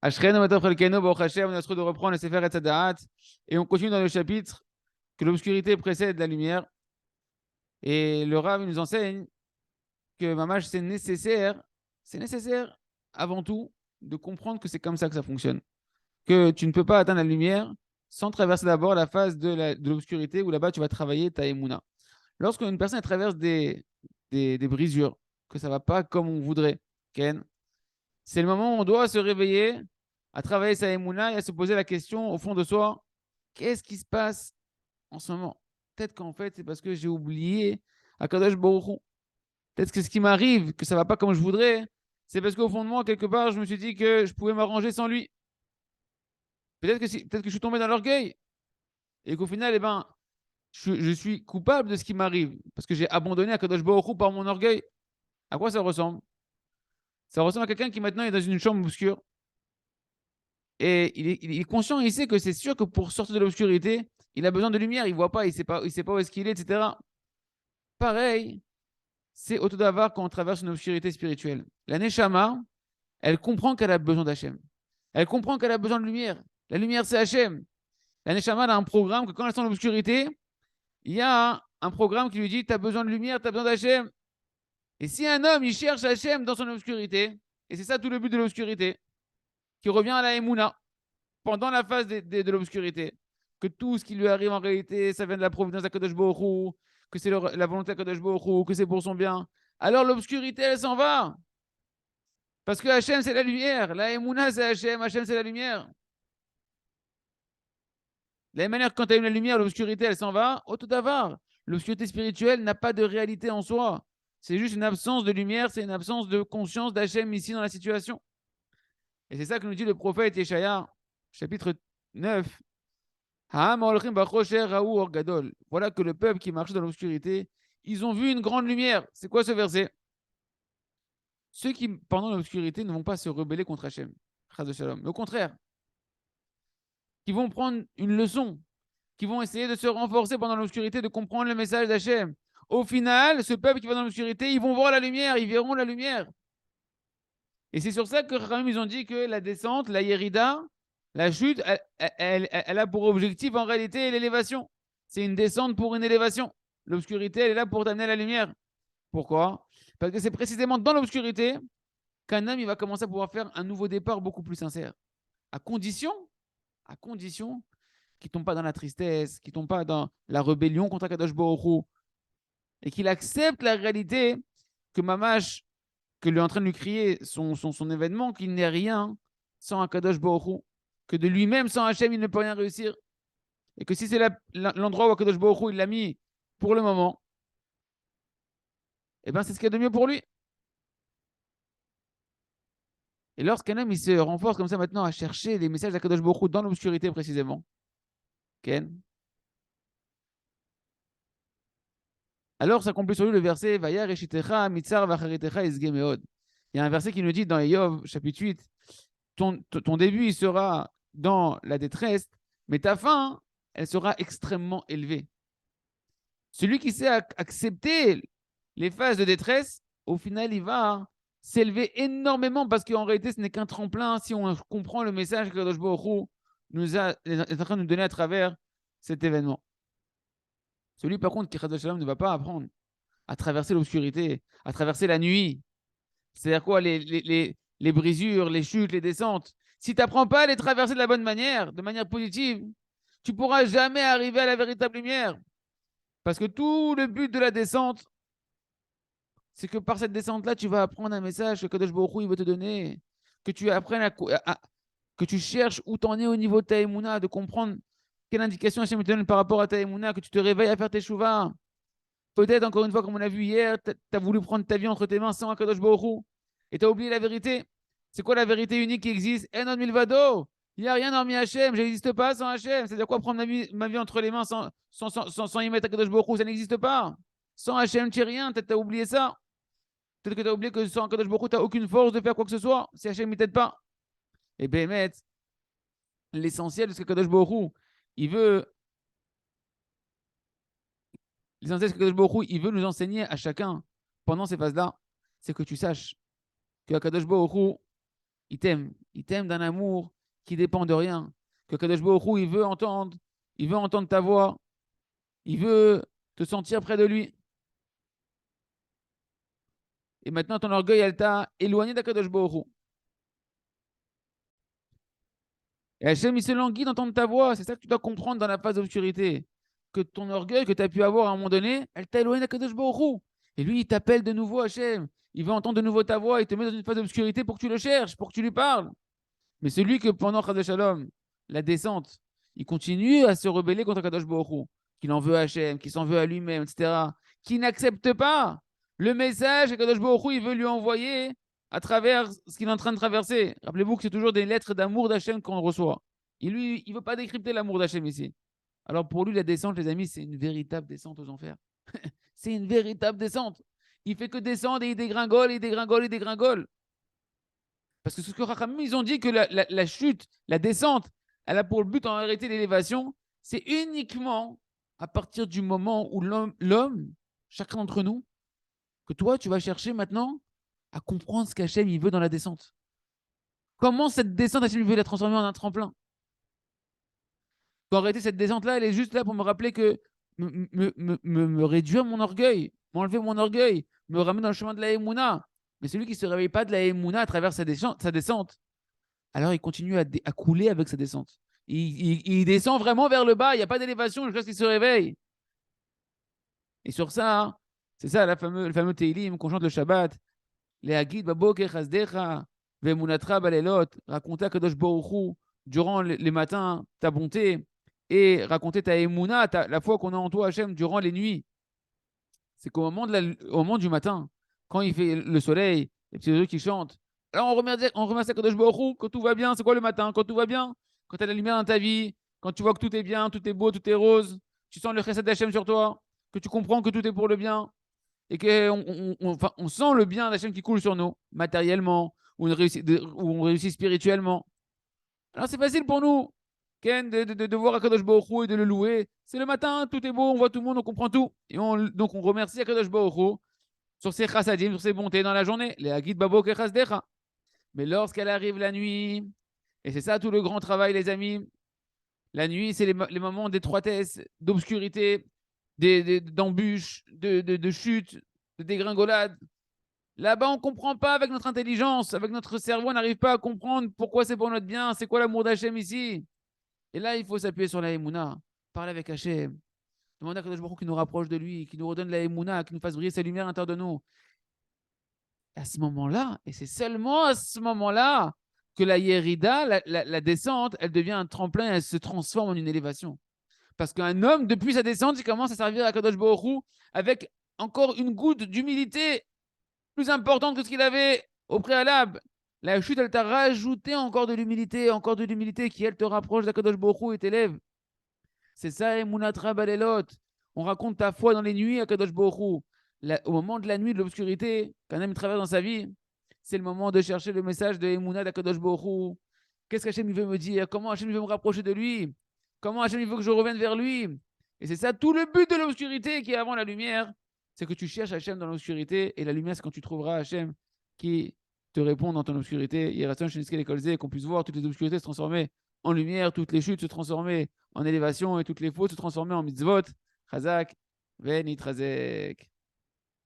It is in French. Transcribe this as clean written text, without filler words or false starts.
Ashken, Amataf Chelkeno, Baruch Hashem, on a de reprendre le Sefer Etzadat. Et on continue dans le chapitre que l'obscurité précède la lumière. Et le Rav nous enseigne que Mamash, c'est nécessaire avant tout de comprendre que c'est comme ça que ça fonctionne. Que tu ne peux pas atteindre la lumière sans traverser d'abord la phase de l'obscurité où là-bas tu vas travailler ta émouna. Lorsqu'une personne elle traverse des brisures, que ça ne va pas comme on voudrait, Ken, c'est le moment où on doit se réveiller, à travailler sa émouna et à se poser la question au fond de soi, qu'est-ce qui se passe en ce moment? Peut-être qu'en fait, c'est parce que j'ai oublié Akadosh Baruch Hu. Peut-être que ce qui m'arrive, que ça ne va pas comme je voudrais, c'est parce qu'au fond de moi, quelque part, je me suis dit que je pouvais m'arranger sans lui. Peut-être que je suis tombé dans l'orgueil et qu'au final, eh ben, je suis coupable de ce qui m'arrive parce que j'ai abandonné Akadosh Baruch Hu par mon orgueil. À quoi ça ressemble? Ça ressemble à quelqu'un qui maintenant est dans une chambre obscure et il est conscient, il sait que c'est sûr que pour sortir de l'obscurité, il a besoin de lumière, il voit pas, il sait pas où est-ce qu'il est, etc. Pareil, c'est Autodavar quand on traverse une obscurité spirituelle. La Neshama, elle comprend qu'elle a besoin d'Hachem. Elle comprend qu'elle a besoin de lumière. La lumière, c'est Hachem. La Neshama a un programme que quand elle est dans l'obscurité, il y a un programme qui lui dit tu as besoin de lumière, tu as besoin d'Hachem. Et si un homme, il cherche Hachem dans son obscurité, et c'est ça tout le but de l'obscurité, qui revient à la Emouna, pendant la phase de l'obscurité, que tout ce qui lui arrive en réalité, ça vient de la providence d'Akadosh Baruch Hu, que c'est la volonté d'Akadosh Baruch Hu, que c'est pour son bien, alors l'obscurité, elle s'en va. Parce que Hachem, c'est la lumière. La Emouna, c'est Hachem. Hachem, c'est la lumière. De la même manière que quand tu as une lumière, l'obscurité, elle s'en va. Au tout d'avoir. L'obscurité spirituelle n'a pas de réalité en soi. C'est juste une absence de lumière, c'est une absence de conscience d'Hachem ici dans la situation. Et c'est ça que nous dit le prophète Yeshaya, chapitre 9. Voilà que le peuple qui marchait dans l'obscurité, ils ont vu une grande lumière. C'est quoi ce verset? Ceux qui, pendant l'obscurité, ne vont pas se rebeller contre Hachem. Mais au contraire, qui vont prendre une leçon, qui vont essayer de se renforcer pendant l'obscurité, de comprendre le message d'Hachem. Au final, ce peuple qui va dans l'obscurité, ils vont voir la lumière, ils verront la lumière. Et c'est sur ça que Ramim, ils ont dit que la descente, la Yerida, la chute, elle a pour objectif en réalité l'élévation. C'est une descente pour une élévation. L'obscurité, elle est là pour t'amener à la lumière. Pourquoi? Parce que c'est précisément dans l'obscurité qu'un homme il va commencer à pouvoir faire un nouveau départ beaucoup plus sincère. À condition, à condition qu'il ne tombe pas dans la tristesse, qu'il ne tombe pas dans la rébellion contre Akadosh Baruch Hu, et qu'il accepte la réalité que Mamash, que lui est en train de lui crier son événement, qu'il n'est rien sans Akadosh Baruch Hu, que de lui-même, sans Hachem, il ne peut rien réussir. Et que si c'est l'endroit où Akadosh Baruch Hu, il l'a mis pour le moment, eh ben c'est ce qu'il y a de mieux pour lui. Et lorsqu'un homme il se renforce comme ça maintenant à chercher les messages d'Akadosh Baruch Hu dans l'obscurité précisément, Ken, alors s'accomplit sur lui le verset Vayar Eshitecha Mitzar Vacharitecha Isgemeod. Il y a un verset qui nous dit dans Yov, chapitre 8, ton début il sera dans la détresse, mais ta fin, elle sera extrêmement élevée. Celui qui sait accepter les phases de détresse, au final, il va s'élever énormément parce qu'en réalité, ce n'est qu'un tremplin si on comprend le message que Kadosh Baruch Hu est en train de nous donner à travers cet événement. Celui, par contre, qui ne va pas apprendre à traverser l'obscurité, à traverser la nuit, c'est-à-dire quoi, les brisures, les chutes, les descentes. Si tu n'apprends pas à les traverser de manière positive, tu ne pourras jamais arriver à la véritable lumière. Parce que tout le but de la descente, c'est que par cette descente-là, tu vas apprendre un message que Kadosh Baruch Hu, il veut te donner. Que tu apprennes que tu cherches où tu en es au niveau de ta émouna, de comprendre quelle indication Hachem te donne par rapport à ta émouna, que tu te réveilles à faire tes chouvas. Peut-être, encore une fois, comme on a vu hier, tu as voulu prendre ta vie entre tes mains sans Kadosh Baruch Hu, et tu as oublié la vérité. C'est quoi la vérité unique qui existe? Enon milvado. Il n'y a rien hormis Hachem. Je n'existe pas sans Hachem. C'est-à-dire quoi prendre ma vie entre les mains sans y mettre Kadosh Baruch Hu? Ça n'existe pas. Sans Hachem, tu n'es rien. Peut-être tu as oublié ça. Peut-être que tu as oublié que sans Kadosh Baruch Hu, tu n'as aucune force de faire quoi que ce soit. Si Hachem ne t'aide pas. Et bien, l'essentiel de ce que Kadosh Baruch Hu, il veut. L'essentiel de ce que Kadosh Baruch Hu, il veut nous enseigner à chacun pendant ces phases-là, c'est que tu saches que Kadosh Baruch Hu, Il t'aime d'un amour qui dépend de rien. Que Kadosh Baruch Hu, il veut entendre ta voix, il veut te sentir près de lui. Et maintenant, ton orgueil, elle t'a éloigné d'Akadosh Baruch Hu. Et Hachem, il se languit d'entendre ta voix. C'est ça que tu dois comprendre dans la phase d'obscurité. Que ton orgueil que tu as pu avoir à un moment donné, elle t'a éloigné d'Akadosh Baruch Hu. Et lui, il t'appelle de nouveau, Hachem. Il veut entendre de nouveau ta voix. Il te met dans une phase d'obscurité pour que tu le cherches, pour que tu lui parles. Mais celui que pendant Chaz Shalom, la descente, il continue à se rebeller contre Kadosh Baruch Hu, qu'il en veut à Hachem, qu'il s'en veut à lui-même, etc., qui n'accepte pas le message que Kadosh Baruch Hu, il veut lui envoyer à travers ce qu'il est en train de traverser. Rappelez-vous que c'est toujours des lettres d'amour d'Hachem qu'on reçoit. Et lui, il ne veut pas décrypter l'amour d'Hachem ici. Alors pour lui, la descente, les amis, c'est une véritable descente aux enfers. C'est une véritable descente. Il fait que descendre et il dégringole, il dégringole, il dégringole. Parce que ce que Rachamim, ils ont dit que la chute, la descente, elle a pour le but en réalité l'élévation, c'est uniquement à partir du moment où l'homme, chacun d'entre nous, que toi, tu vas chercher maintenant à comprendre ce qu'Hachem il veut dans la descente. Comment cette descente, Hachem veut la transformer en un tremplin. En réalité, cette descente-là, elle est juste là pour me rappeler que me réduire mon orgueil, m'enlever mon orgueil, me ramener dans le chemin de la Emouna. Mais celui qui ne se réveille pas de la Emouna à travers sa descente, alors il continue à couler avec sa descente. Il descend vraiment vers le bas, il n'y a pas d'élévation jusqu'à ce qu'il se réveille. Et sur ça, hein, c'est ça le fameux Teilim qu'on chante le Shabbat. Les Hagid Baboker Chazdecha, Vemunatra Balelot, raconter à Kadosh Baruch Hu durant les matins ta bonté et raconter ta Emouna, la foi qu'on a en toi, Hachem, durant les nuits. C'est qu'au au moment du matin, quand il fait le soleil, les petits oiseaux qui chantent, alors on remercie Kadosh Baruch Hu quand tout va bien. C'est quoi le matin? Quand tout va bien, quand tu as la lumière dans ta vie, quand tu vois que tout est bien, tout est beau, tout est rose, tu sens le chesed d'Hachem sur toi, que tu comprends que tout est pour le bien et qu'on on sent le bien d'Hachem qui coule sur nous, matériellement, ou on réussit spirituellement. Alors c'est facile pour nous, Ken, de voir Akadosh Baruch Hu et de le louer. C'est le matin, tout est beau, on voit tout le monde, on comprend tout. Et donc on remercie Akadosh Baruch Hu sur ses chassadim, sur ses bontés dans la journée. Les Hagid Babo Kechasdecha. Mais lorsqu'elle arrive la nuit, et c'est ça tout le grand travail, les amis, la nuit, c'est les moments d'étroitesse, d'obscurité, d'embûches, de chute, de dégringolade. Là-bas, on ne comprend pas avec notre intelligence, avec notre cerveau, on n'arrive pas à comprendre pourquoi c'est pour notre bien, c'est quoi l'amour d'Hachem ici. Et là, il faut s'appuyer sur la Emouna, parler avec Hachem, demander à Kadosh Baruch Hu qui nous rapproche de lui, qui nous redonne la Emouna, qui nous fasse briller sa lumière à l'intérieur de nous. À ce moment-là, et c'est seulement à ce moment-là que la Yerida, la descente, elle devient un tremplin et elle se transforme en une élévation. Parce qu'un homme, depuis sa descente, il commence à servir à Kadosh Baruch Hu avec encore une goutte d'humilité plus importante que ce qu'il avait au préalable. La chute, elle t'a rajouté encore de l'humilité qui, elle, te rapproche d'Akadosh Baruch Hu et t'élève. C'est ça, Emunatra Balelot. On raconte ta foi dans les nuits à Kadosh Baruch Hu. Au moment de la nuit, de l'obscurité, qu'un homme traverse dans sa vie, c'est le moment de chercher le message de Emunat d'Akadosh Baruch Hu. Qu'est-ce qu'Hachem veut me dire? Comment Hachem veut me rapprocher de lui? Comment Hachem veut que je revienne vers lui? Et c'est ça tout le but de l'obscurité qui est avant la lumière. C'est que tu cherches Hachem dans l'obscurité et la lumière, c'est quand tu trouveras Hachem qui te répond dans ton obscurité. Et qu'on puisse voir toutes les obscurités se transformer en lumière, toutes les chutes se transformer en élévation et toutes les fautes se transformer en mitzvot. Chazak, Venit Razek.